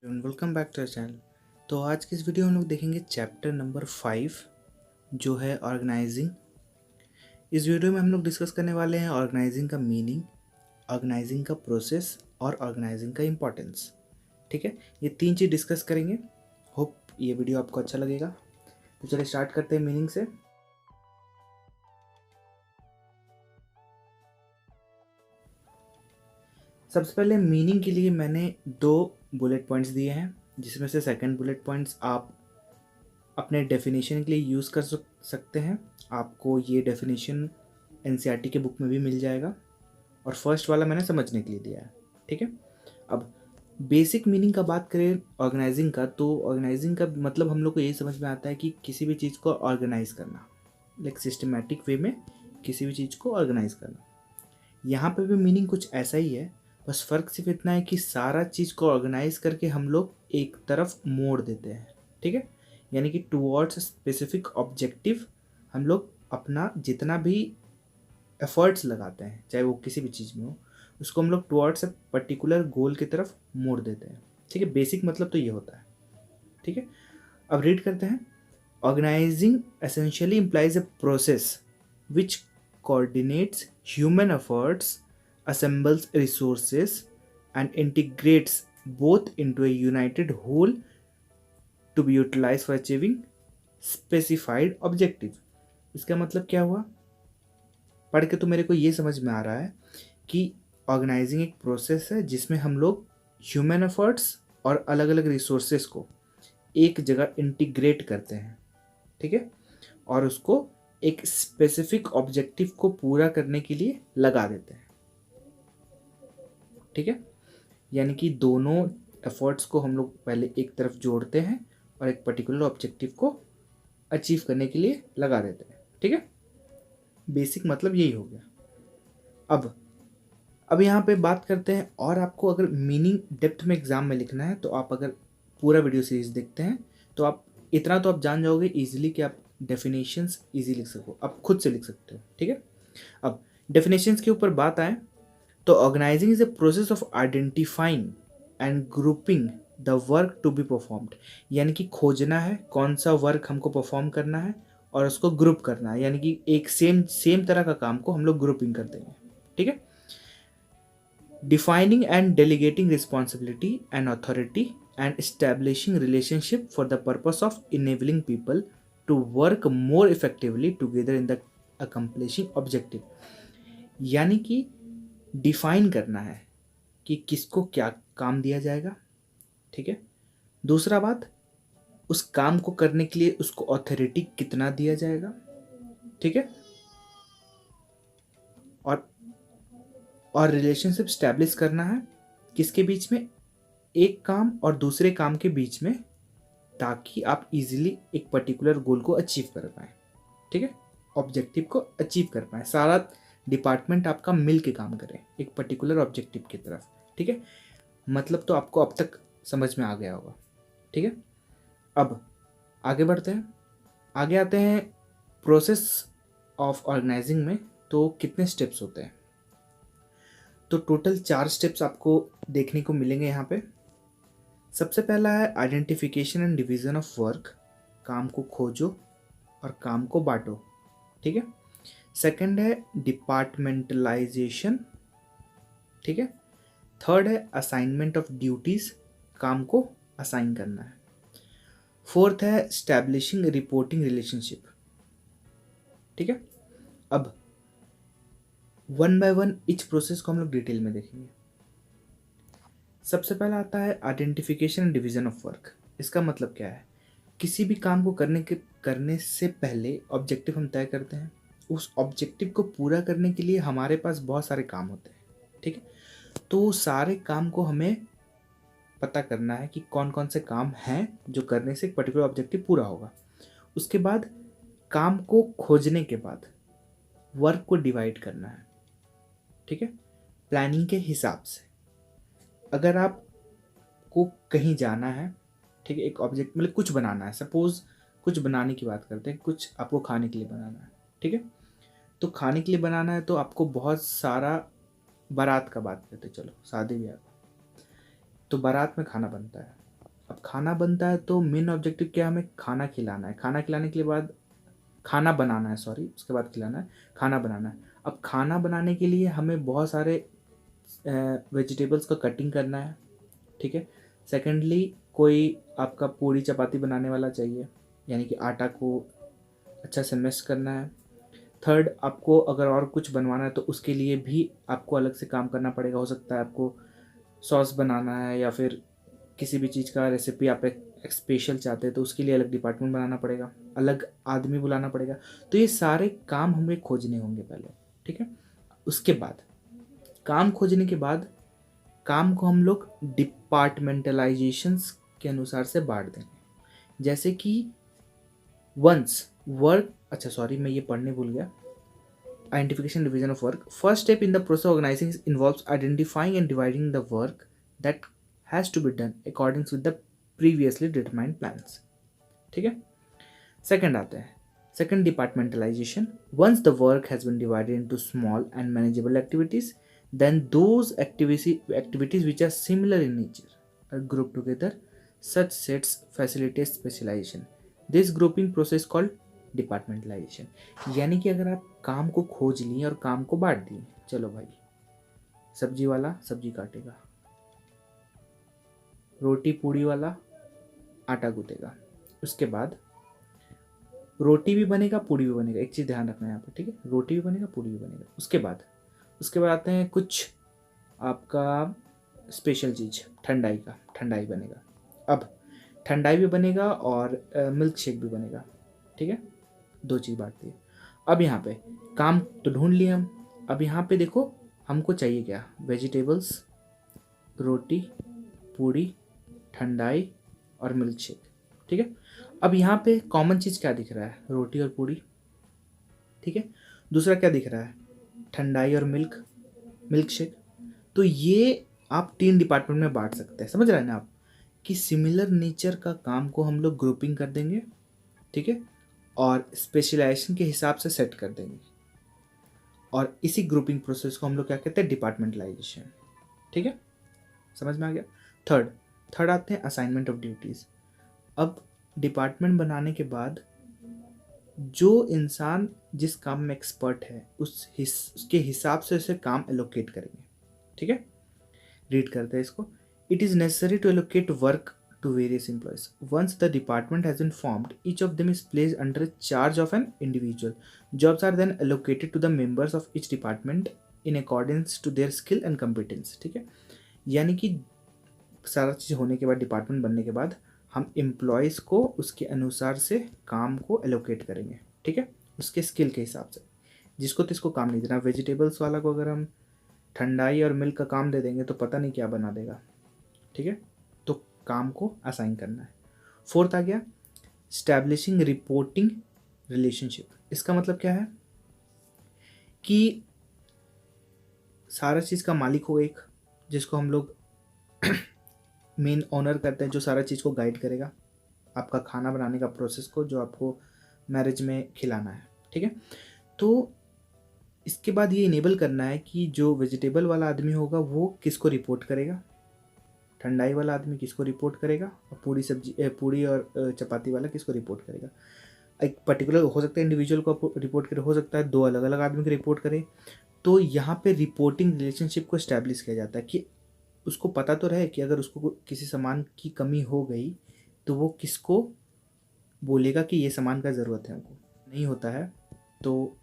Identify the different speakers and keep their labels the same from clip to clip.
Speaker 1: Welcome back to channel. तो आज की इस वीडियो में हम लोग देखेंगे चैप्टर नंबर 5 जो है ऑर्गेनाइजिंग। इस वीडियो में हम लोग डिस्कस करने वाले हैं ऑर्गेनाइजिंग का मीनिंग, ऑर्गेनाइजिंग का प्रोसेस और ऑर्गेनाइजिंग का इम्पोर्टेंस। ठीक है, ये तीन चीज़ डिस्कस करेंगे। होप ये वीडियो आपको अच्छा लगेगा। तो चलिए स्टार्ट करते हैं मीनिंग से। सबसे पहले मीनिंग के लिए मैंने 2 बुलेट पॉइंट्स दिए हैं, जिसमें से सेकंड बुलेट पॉइंट्स आप अपने डेफिनेशन के लिए यूज़ कर सकते हैं। आपको ये डेफिनेशन एनसीईआरटी के बुक में भी मिल जाएगा, और फर्स्ट वाला मैंने समझने के लिए दिया है। ठीक है, अब बेसिक मीनिंग का बात करें ऑर्गेनाइजिंग का, तो ऑर्गेनाइजिंग का मतलब हम लोग को यही समझ में आता है कि किसी भी चीज़ को ऑर्गेनाइज करना, लाइक सिस्टमेटिक वे में किसी भी चीज़ को ऑर्गेनाइज करना। यहाँ पे भी मीनिंग कुछ ऐसा ही है, बस फ़र्क सिर्फ इतना है कि सारा चीज़ को ऑर्गेनाइज करके हम लोग एक तरफ मोड़ देते हैं। ठीक है, यानी कि टुवर्ड्स स्पेसिफिक ऑब्जेक्टिव हम लोग अपना जितना भी एफर्ट्स लगाते हैं, चाहे वो किसी भी चीज़ में हो, उसको हम लोग टुवर्ड्स ए पर्टिकुलर गोल की तरफ मोड़ देते हैं। ठीक है, बेसिक मतलब तो ये होता है। ठीक है, अब रीड करते हैं। Organising essentially implies a process which coordinates human efforts, assembles resources, and integrates both into a united whole to be utilized for achieving specified objective। इसका मतलब क्या हुआ? पढ़ के तो मेरे को ये समझ में आ रहा है कि ऑर्गेनाइजिंग एक प्रोसेस है जिसमें हम लोग ह्यूमन एफर्ट्स और अलग अलग रिसोर्सेस को एक जगह इंटीग्रेट करते हैं। ठीक है, और उसको एक स्पेसिफिक ऑब्जेक्टिव को पूरा करने के लिए लगा देते हैं। ठीक है, यानी कि दोनों एफर्ट्स को हम लोग पहले एक तरफ जोड़ते हैं और एक पर्टिकुलर ऑब्जेक्टिव को अचीव करने के लिए लगा देते हैं। ठीक है, बेसिक मतलब यही हो गया। अब यहाँ पे बात करते हैं, और आपको अगर मीनिंग डेप्थ में एग्जाम में लिखना है तो आप अगर पूरा वीडियो सीरीज देखते हैं तो आप इतना तो आप जान जाओगे इजीली कि आप डेफिनेशंस इजी लिख सको, आप खुद से लिख सकते हो। ठीक है, अब डेफिनेशंस के ऊपर बात आए तो organising is a process of identifying and grouping the work to be performed. यानी कि खोजना है कौन सा वर्क हमको परफॉर्म करना है और उसको ग्रुप करना है, यानी कि एक सेम तरह का काम को हम लोग ग्रुपिंग कर देंगे। ठीक है, defining and delegating responsibility and authority and establishing relationship for the purpose of enabling people to work more effectively together in the accomplishing objective। यानी कि डिफाइन करना है कि किसको क्या काम दिया जाएगा। ठीक है, दूसरा बात, उस काम को करने के लिए उसको अथॉरिटी कितना दिया जाएगा। ठीक है, और रिलेशनशिप स्टैब्लिश करना है किसके बीच में, एक काम और दूसरे काम के बीच में, ताकि आप इजीली एक पर्टिकुलर गोल को अचीव कर पाए। ठीक है, ऑब्जेक्टिव को अचीव कर पाए, सारा डिपार्टमेंट आपका मिल के काम करे एक पर्टिकुलर ऑब्जेक्टिव की तरफ। ठीक है, मतलब तो आपको अब तक समझ में आ गया होगा। ठीक है, अब आगे बढ़ते हैं, आगे आते हैं प्रोसेस ऑफ ऑर्गेनाइजिंग में। तो कितने स्टेप्स होते हैं? तो टोटल 4 स्टेप्स आपको देखने को मिलेंगे यहाँ पे। सबसे पहला है identification and division of work, काम को खोजो और काम को बांटो। ठीक है, सेकंड है डिपार्टमेंटलाइजेशन। ठीक है, थर्ड है असाइनमेंट ऑफ ड्यूटीज, काम को असाइन करना है। फोर्थ है स्टैब्लिशिंग रिपोर्टिंग रिलेशनशिप। ठीक है, अब one by one etch process को हम लोग डिटेल में देखेंगे। सबसे पहला आता है identification and division of work. इसका मतलब क्या है? किसी भी काम को करने से पहले ऑब्जेक्टिव हम तय करते हैं। उस ऑब्जेक्टिव को पूरा करने के लिए हमारे पास बहुत सारे काम होते हैं। ठीक है, तो सारे काम को हमें पता करना है कि कौन कौन से काम हैं जो करने से एक पर्टिकुलर ऑब्जेक्टिव पूरा होगा। उसके बाद काम को खोजने के बाद वर्क को डिवाइड करना है। ठीक है, प्लानिंग के हिसाब से। अगर आपको कहीं जाना है, ठीक है, एक ऑब्जेक्ट मतलब कुछ बनाना है, सपोज कुछ बनाने की बात करते हैं, कुछ आपको खाने के लिए बनाना है। ठीक है, तो खाने के लिए बनाना है तो आपको बहुत सारा, बारात का बात करते, चलो शादी ब्याह, तो बारात में खाना बनता है। खाना बनता है तो मेन ऑब्जेक्टिव क्या है, हमें खाना खिलाना है। खाना खिलाने के बाद खाना बनाना है, सॉरी, उसके बाद खिलाना है, खाना बनाना है। अब खाना बनाने के लिए हमें बहुत सारे वेजिटेबल्स का कटिंग करना है, ठीक है। सेकेंडली कोई आपका पूड़ी चपाती बनाने वाला चाहिए, यानी कि आटा को अच्छा से मिक्स करना है। थर्ड, आपको अगर और कुछ बनवाना है तो उसके लिए भी आपको अलग से काम करना पड़ेगा। हो सकता है आपको सॉस बनाना है या फिर किसी भी चीज़ का रेसिपी आप एक स्पेशल चाहते हैं तो उसके लिए अलग डिपार्टमेंट बनाना पड़ेगा, अलग आदमी बुलाना पड़ेगा। तो ये सारे काम हमें खोजने होंगे पहले, ठीक है। उसके बाद काम खोजने के बाद काम को हम लोग डिपार्टमेंटलाइजेशंस के अनुसार से बांट देंगे। जैसे कि वंस वर्क, अच्छा सॉरी मैं ये पढ़ने भूल गया। Identification division of work. First step in the process of organizing involves identifying and dividing the work that has to be done according with the previously determined plans. ठीक है। Second आते हैं, second departmentalisation. Once the work has been divided into small and manageable activities, then those activities which are similar in nature are grouped together. Such sets facilitate specialization. This grouping process called departmentalisation. यानी कि अगर आप काम को खोज लिए और काम को बांट दिए, चलो भाई सब्जी वाला सब्जी काटेगा, रोटी पूड़ी वाला आटा गूंथेगा, उसके बाद रोटी भी बनेगा पूड़ी भी बनेगा। एक चीज़ ध्यान रखना है यहाँ पे, ठीक है, रोटी भी बनेगा पूड़ी भी बनेगा। उसके बाद आते हैं कुछ आपका स्पेशल चीज़, ठंडाई का, ठंडाई बनेगा। अब ठंडाई भी बनेगा और मिल्क शेक भी बनेगा, ठीक है, दो चीज़ बांटती है। अब यहाँ पे काम तो ढूंढ लिए हम। अब यहाँ पे देखो हमको चाहिए क्या, वेजिटेबल्स, रोटी पूड़ी ठंडाई और मिल्क शेक, ठीक है। अब यहाँ पे कॉमन चीज़ क्या दिख रहा है, रोटी और पूड़ी, ठीक है। दूसरा क्या दिख रहा है, ठंडाई और मिल्क शेक। तो ये आप 3 डिपार्टमेंट में बांट सकते हैं, समझ रहे हैं ना आप, कि सिमिलर नेचर का काम को हम लोग ग्रुपिंग कर देंगे, ठीक है, और स्पेशलाइजेशन के हिसाब से सेट कर देंगे। और इसी ग्रुपिंग प्रोसेस को हम लोग क्या कहते हैं, डिपार्टमेंटलाइजेशन, ठीक है, समझ में आ गया। थर्ड आते हैं असाइनमेंट ऑफ ड्यूटीज़। अब डिपार्टमेंट बनाने के बाद जो इंसान जिस काम में एक्सपर्ट है उसके हिसाब से उसे काम एलोकेट करेंगे, ठीक है। रीड करते हैं इसको। It is necessary to allocate work to various employees. Once the department has been formed, each of them is placed under charge of an individual. Jobs are then allocated to the members of each department in accordance to their skill and competence. ठीक है, यानी कि सारा चीज़ होने के बाद, department बनने के बाद हम एम्प्लॉयज़ को उसके अनुसार से काम को एलोकेट करेंगे, ठीक है, उसके स्किल के हिसाब से। जिसको तो इसको काम नहीं देना। वेजिटेबल्स वाला को अगर हम ठंडाई और मिल्क का काम दे देंगे तो पता नहीं क्या बना देगा, ठीक है, तो काम को असाइन करना है। फोर्थ आ गया स्टैब्लिशिंग रिपोर्टिंग रिलेशनशिप। इसका मतलब क्या है कि सारा चीज़ का मालिक हो एक, जिसको हम लोग मेन ऑनर करते हैं, जो सारा चीज़ को गाइड करेगा, आपका खाना बनाने का प्रोसेस को, जो आपको मैरिज में खिलाना है, ठीक है। तो इसके बाद ये इनेबल करना है कि जो वेजिटेबल वाला आदमी होगा वो किसको रिपोर्ट करेगा, ठंडाई वाला आदमी किसको रिपोर्ट करेगा, और पूड़ी और चपाती वाला किसको रिपोर्ट करेगा। एक पर्टिकुलर हो सकता है इंडिविजुअल को रिपोर्ट करे, हो सकता है 2 अलग अलग आदमी को रिपोर्ट करे। तो यहाँ पे रिपोर्टिंग रिलेशनशिप को एस्टैब्लिश किया जाता है कि उसको पता तो रहे कि अगर उसको किसी सामान की कमी हो गई तो वो किसको बोलेगा कि ये सामान का ज़रूरत है हमको। नहीं होता है तो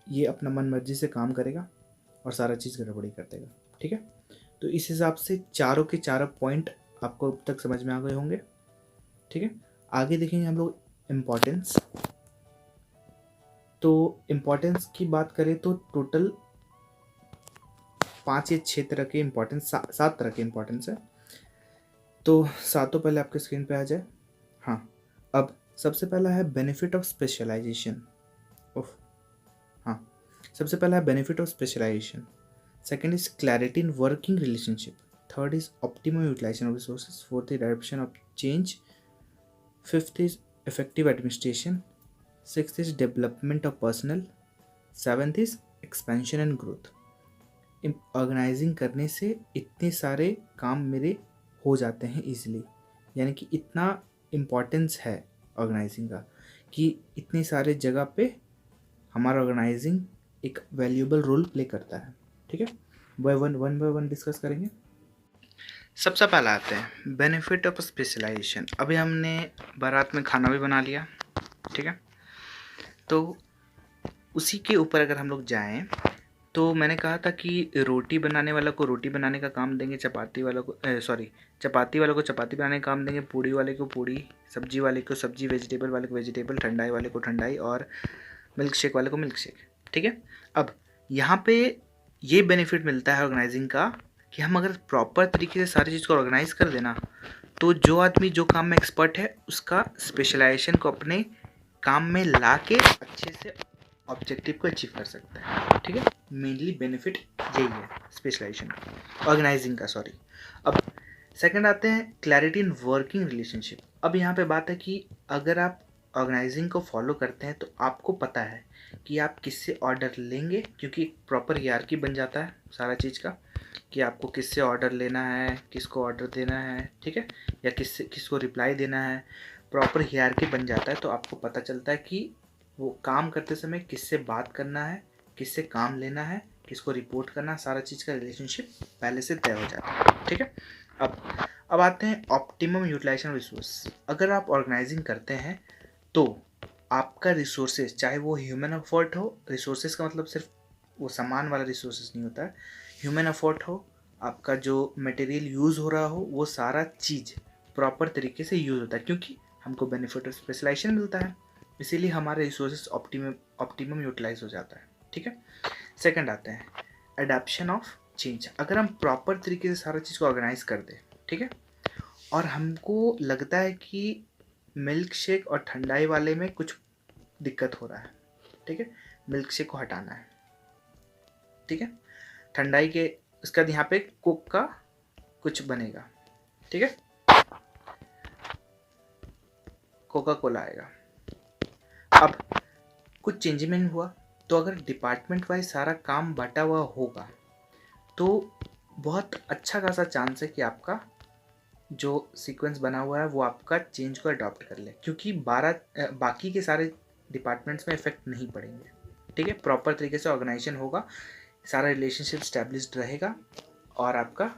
Speaker 1: ये अपना मन मर्जी से काम करेगा और सारा चीज़ गड़बड़ी कर देगा, ठीक है। तो इस हिसाब से चारों के चारों पॉइंट आपको अब तक समझ में आ गए होंगे, ठीक है। आगे देखेंगे हम लोग इम्पोर्टेंस। तो इम्पोर्टेंस की बात करें तो टोटल 5 या 6 तरह के इम्पोर्टेंस, 7 तरह के इम्पोर्टेंस है। तो सातों पहले आपके स्क्रीन पे आ जाए। हाँ, अब सबसे पहला है बेनिफिट ऑफ स्पेशलाइजेशन। हाँ, सबसे पहला है benefit of specialisation. Second is clarity in working relationship. Third is optimum utilisation of resources. Fourth is adoption of change. Fifth is effective administration. Sixth is development of personal. Seventh is expansion and growth. Organising करने से इतने सारे काम मेरे हो जाते हैं easily, यानी कि इतना इम्पोर्टेंस है ऑर्गेनाइजिंग का कि इतनी सारे जगह पे हमारा ऑर्गेनाइजिंग एक वैल्यूएबल रोल प्ले करता है। ठीक है, वन बाय वन डिस्कस करेंगे। सबसे पहले आते हैं बेनिफिट ऑफ स्पेशलाइजेशन। अभी हमने बारात में खाना भी बना लिया, ठीक है, तो उसी के ऊपर अगर हम लोग जाएं तो मैंने कहा था कि रोटी बनाने वाला को रोटी बनाने का काम देंगे, चपाती वाला को चपाती वाले को चपाती बनाने का काम देंगे, पूड़ी वाले को पूड़ी, सब्जी वाले को सब्जी, वेजिटेबल वाले को वेजिटेबल, ठंडाई वाले को ठंडाई और मिल्क शेक वाले को मिल्क शेक। ठीक है, अब यहाँ पे ये बेनिफिट मिलता है ऑर्गेनाइजिंग का कि हम अगर प्रॉपर तरीके से सारी चीज़ को ऑर्गेनाइज कर देना तो जो आदमी जो काम में एक्सपर्ट है उसका स्पेशलाइजेशन को अपने काम में ला के अच्छे से ऑब्जेक्टिव को अचीव कर सकता है। ठीक है, मेनली बेनिफिट यही है स्पेशलाइजेशन का, ऑर्गेनाइजिंग का, सॉरी। अब सेकंड आते हैं क्लैरिटी इन वर्किंग रिलेशनशिप। अब यहाँ पे बात है कि अगर आप ऑर्गेनाइजिंग को फॉलो करते हैं तो आपको पता है कि आप किससे ऑर्डर लेंगे, क्योंकि एक प्रॉपर हियरार्की बन जाता है सारा चीज़ का कि आपको किससे ऑर्डर लेना है, किसको ऑर्डर देना है, ठीक है, या किसको रिप्लाई देना है। प्रॉपर हियरार्की बन जाता है तो आपको पता चलता है कि वो काम करते समय किससे बात करना है, किससे काम लेना है, किसको रिपोर्ट करना, सारा चीज़ का रिलेशनशिप पहले से तय हो जाता है। ठीक है, अब आते हैं ऑप्टिमम यूटिलाइजेशन रिसोर्स। अगर आप ऑर्गेनाइजिंग करते हैं तो आपका रिसोर्सेज, चाहे वो ह्यूमन एफर्ट हो, रिसोर्सेज का मतलब सिर्फ वो सामान वाला रिसोर्सेज नहीं होता है, ह्यूमन एफर्ट हो, आपका जो मटेरियल यूज़ हो रहा हो, वो सारा चीज़ प्रॉपर तरीके से यूज़ होता है, क्योंकि हमको बेनिफिट ऑफ स्पेशलाइजेशन मिलता है, इसीलिए हमारे रिसोर्सेज ऑप्टिमम यूटिलाइज हो जाता है। ठीक है, सेकंड आते हैं एडाप्शन ऑफ चेंज। अगर हम प्रॉपर तरीके से सारा चीज़ को ऑर्गेनाइज कर दें, ठीक है, और हमको लगता है कि मिल्क शेक और ठंडाई वाले में कुछ दिक्कत हो रहा है, ठीक है, मिल्क शेक को हटाना है, ठीक है, ठंडाई के उसका यहाँ पे कोक का कुछ बनेगा, ठीक है, कोका कोला आएगा। अब कुछ चेंजमेंट हुआ तो अगर डिपार्टमेंट वाइज सारा काम बटा हुआ होगा तो बहुत अच्छा खासा चांस है कि आपका जो सीक्वेंस बना हुआ है वो आपका चेंज को अडॉप्ट कर ले, क्योंकि बाकी के सारे डिपार्टमेंट्स में इफेक्ट नहीं पड़ेंगे। ठीक है, प्रॉपर तरीके से ऑर्गेनाइजेशन होगा, सारा रिलेशनशिप स्टैब्लिश्ड रहेगा और आपका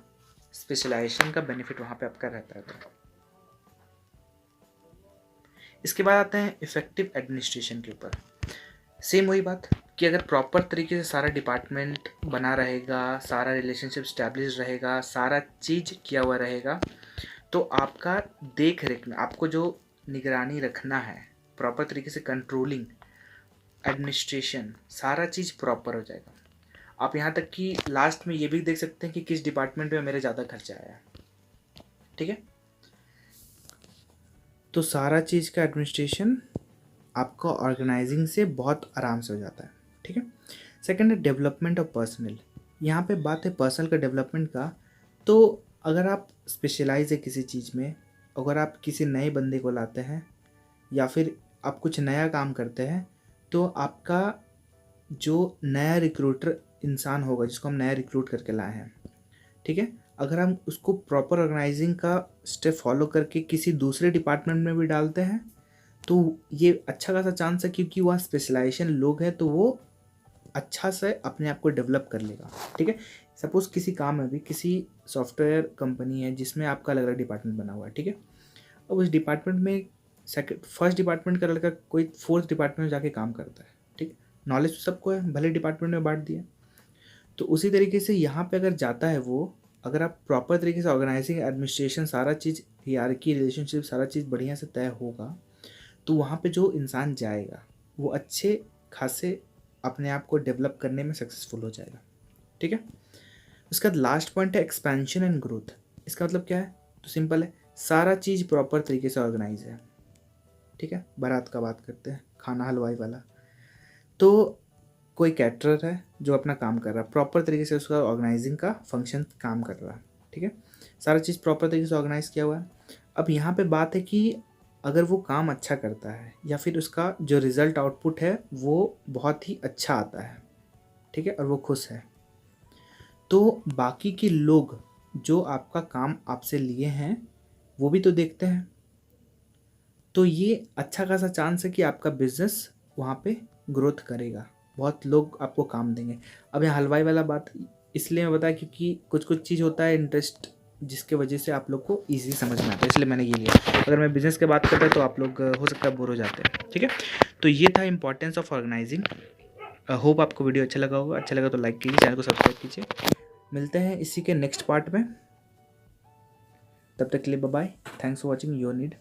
Speaker 1: स्पेशलाइजेशन का बेनिफिट वहाँ पे आपका रहता है। तो इसके बाद आते हैं इफेक्टिव एडमिनिस्ट्रेशन के ऊपर। सेम वही बात कि अगर प्रॉपर तरीके से सारा डिपार्टमेंट बना रहेगा, सारा रिलेशनशिप स्टैब्लिश रहेगा, सारा चीज़ किया हुआ रहेगा, तो आपका देख रेख में आपको जो निगरानी रखना है, प्रॉपर तरीके से कंट्रोलिंग, एडमिनिस्ट्रेशन, सारा चीज़ प्रॉपर हो जाएगा। आप यहाँ तक कि लास्ट में ये भी देख सकते हैं कि किस डिपार्टमेंट में मेरे ज़्यादा खर्चा आया। ठीक है, तो सारा चीज़ का एडमिनिस्ट्रेशन आपका ऑर्गेनाइजिंग से बहुत आराम से हो जाता है। ठीक है, सेकंड है डेवलपमेंट ऑफ पर्सनल। यहाँ पे बात है पर्सनल का डेवलपमेंट का। तो अगर आप स्पेशलाइज है किसी चीज़ में, अगर आप किसी नए बंदे को लाते हैं या फिर आप कुछ नया काम करते हैं, तो आपका जो नया रिक्रूटर इंसान होगा जिसको हम नया रिक्रूट करके लाए हैं, ठीक है, अगर हम उसको प्रॉपर ऑर्गेनाइजिंग का स्टेप फॉलो करके किसी दूसरे डिपार्टमेंट में भी डालते हैं तो ये अच्छा खासा चांस है, क्योंकि वहाँ स्पेशलाइजेशन लोग हैं तो वो अच्छा से अपने आप को डेवलप कर लेगा। ठीक है, सपोज़ किसी काम में भी किसी सॉफ्टवेयर कंपनी है जिसमें आपका अलग अलग डिपार्टमेंट बना हुआ है, ठीक है, अब उस डिपार्टमेंट में फर्स्ट डिपार्टमेंट का लड़का कोई फोर्थ डिपार्टमेंट में जाके काम करता है, ठीक है, नॉलेज तो सबको है, भले डिपार्टमेंट में बांट दिया। तो उसी तरीके से यहाँ पे अगर जाता है वो, अगर आप प्रॉपर तरीके से ऑर्गेनाइजिंग, एडमिनिस्ट्रेशन, सारा चीज़, हियरार्की, रिलेशनशिप, सारा चीज़ बढ़िया से तय होगा तो वहाँ पे जो इंसान जाएगा वो अच्छे खासे अपने आप को डेवलप करने में सक्सेसफुल हो जाएगा। ठीक है, उसका लास्ट पॉइंट है एक्सपेंशन एंड ग्रोथ। इसका मतलब क्या है? तो सिंपल है, सारा चीज़ प्रॉपर तरीके से ऑर्गेनाइज है। ठीक है, बारात का बात करते हैं, खाना हलवाई वाला, तो कोई कैटरर है जो अपना काम कर रहा है, प्रॉपर तरीके से उसका ऑर्गेनाइजिंग का फंक्शन काम कर रहा है। ठीक है, सारा चीज़ प्रॉपर तरीके से ऑर्गेनाइज किया हुआ है। अब यहाँ पे बात है कि अगर वो काम अच्छा करता है या फिर उसका जो रिज़ल्ट आउटपुट है वो बहुत ही अच्छा आता है, ठीक है, और वो खुश है, तो बाकी के लोग जो आपका काम आपसे लिए हैं वो भी तो देखते हैं। तो ये अच्छा खासा चांस है कि आपका बिजनेस वहाँ पे ग्रोथ करेगा, बहुत लोग आपको काम देंगे। अब यहाँ हलवाई वाला बात इसलिए मैं बताया क्योंकि कुछ कुछ चीज़ होता है इंटरेस्ट जिसके वजह से आप लोग को ईजी समझ में आता है, इसलिए मैंने ये लिया। अगर मैं बिज़नेस की बात करता तो आप लोग हो सकता है बोर हो जाते हैं। ठीक है, तो ये था इंपॉर्टेंस ऑफ ऑर्गेनाइजिंग। होप आपको वीडियो अच्छा लगा होगा। अच्छा लगा तो लाइक कीजिए, चैनल को सब्सक्राइब कीजिए। मिलते हैं इसी के नेक्स्ट पार्ट में, तब तक के लिए bye bye. Thanks for watching your need.